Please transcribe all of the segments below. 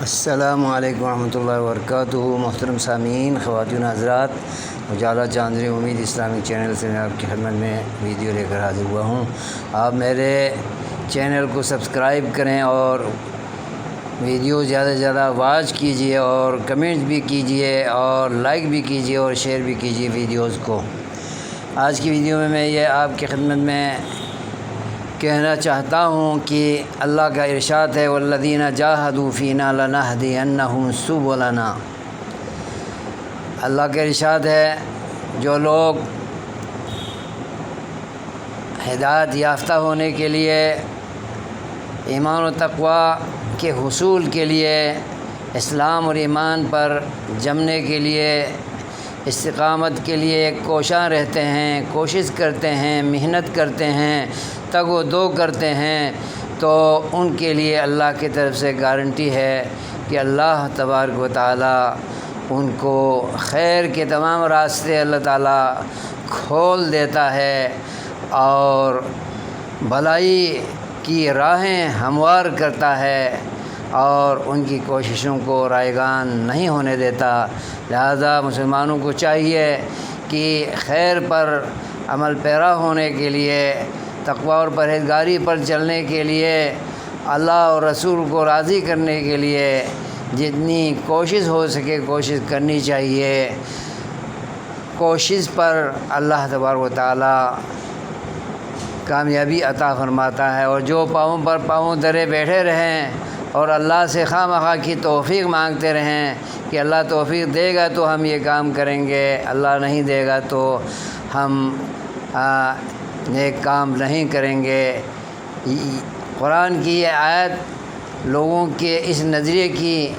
السلام علیکم ورحمۃ اللہ وبرکاتہ۔ محترم سامعین، خواتین حضرات، اجالا چاندنی امید اسلامک چینل سے میں آپ کی خدمت میں ویڈیو لے کر حاضر ہوا ہوں۔ آپ میرے چینل کو سبسکرائب کریں اور ویڈیو زیادہ سے زیادہ واچ کیجیے اور کمنٹ بھی کیجیے اور لائک بھی کیجیے اور شیئر بھی کیجیے ویڈیوز کو۔ آج کی ویڈیو میں یہ آپ کی خدمت میں کہنا چاہتا ہوں کہ اللہ کا ارشاد ہے والذین جاہدوا فینا لنہدینہم سبلنا۔ اللہ کا ارشاد ہے جو لوگ ہدایت یافتہ ہونے کے لیے، ایمان و تقوی کے حصول کے لیے، اسلام اور ایمان پر جمنے کے لیے، استقامت کے لیے کوشاں رہتے ہیں، کوشش کرتے ہیں، محنت کرتے ہیں، تگ و دو کرتے ہیں، تو ان کے لیے اللہ کی طرف سے گارنٹی ہے کہ اللہ تبارک و تعالیٰ ان کو خیر کے تمام راستے اللہ تعالیٰ کھول دیتا ہے اور بھلائی کی راہیں ہموار کرتا ہے اور ان کی کوششوں کو رائگان نہیں ہونے دیتا۔ لہذا مسلمانوں کو چاہیے کہ خیر پر عمل پیرا ہونے کے لیے، تقوی اور پرہیزگاری پر چلنے کے لیے، اللہ اور رسول کو راضی کرنے کے لیے جتنی کوشش ہو سکے کوشش کرنی چاہیے۔ کوشش پر اللہ تبارک و تعالیٰ کامیابی عطا فرماتا ہے، اور جو پاؤں پر پاؤں دھرے بیٹھے رہیں اور اللہ سے خواہ مخواہ کی توفیق مانگتے رہیں کہ اللہ توفیق دے گا تو ہم یہ کام کریں گے، اللہ نہیں دے گا تو ہم نیک کام نہیں کریں گے۔ قرآن کی یہ آیت لوگوں کے اس نظریے کی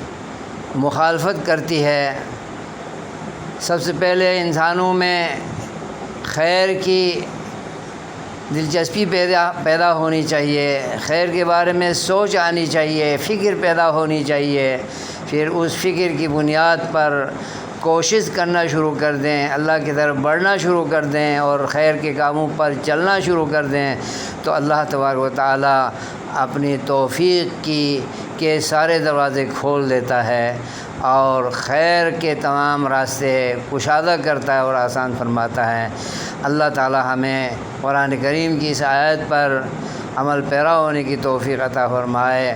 مخالفت کرتی ہے۔ سب سے پہلے انسانوں میں خیر کی دلچسپی پیدا ہونی چاہیے، خیر کے بارے میں سوچ آنی چاہیے، فکر پیدا ہونی چاہیے، پھر اس فکر کی بنیاد پر کوشش کرنا شروع کر دیں، اللہ کی طرف بڑھنا شروع کر دیں اور خیر کے کاموں پر چلنا شروع کر دیں، تو اللہ تبارک و تعالیٰ اپنی توفیق کے سارے دروازے کھول دیتا ہے اور خیر کے تمام راستے کشادہ کرتا ہے اور آسان فرماتا ہے۔ اللہ تعالیٰ ہمیں قرآن کریم کی اس آیت پر عمل پیرا ہونے کی توفیق عطا فرمائے۔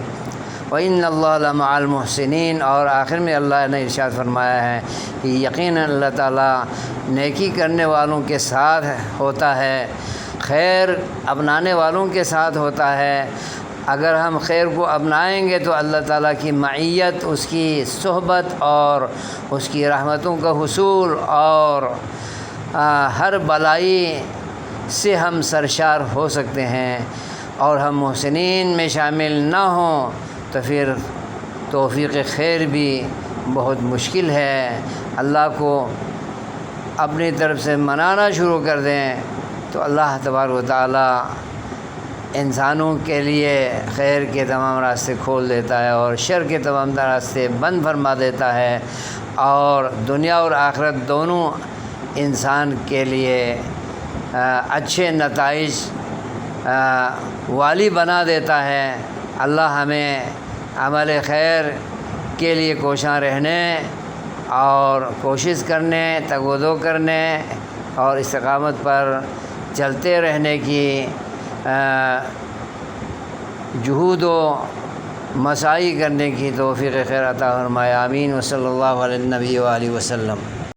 وَإِنَّ اللَّهَ لَمَعَ الْمُحْسِنِينَ، اور آخر میں اللہ نے ارشاد فرمایا ہے کہ یقیناً اللہ تعالیٰ نیکی کرنے والوں کے ساتھ ہوتا ہے، خیر اپنانے والوں کے ساتھ ہوتا ہے۔ اگر ہم خیر کو اپنائیں گے تو اللہ تعالیٰ کی معیت، اس کی صحبت اور اس کی رحمتوں کا حصول اور ہر بلائی سے ہم سرشار ہو سکتے ہیں، اور ہم محسنین میں شامل نہ ہوں تو پھر توفیق خیر بھی بہت مشکل ہے۔ اللہ کو اپنی طرف سے منانا شروع کر دیں تو اللہ تبارک و تعالیٰ انسانوں کے لیے خیر کے تمام راستے کھول دیتا ہے اور شر کے تمام راستے بند فرما دیتا ہے، اور دنیا اور آخرت دونوں انسان کے لیے اچھے نتائج والی بنا دیتا ہے۔ اللہ ہمیں عمل خیر کے لیے کوشاں رہنے اور کوشش کرنے، تگ و دو کرنے اور استقامت پر چلتے رہنے کی جہود و مساعی کرنے کی توفیق خیر عطا فرمائے۔ آمین۔ وصلی اللہ علیہ نبی وآلہ وسلم۔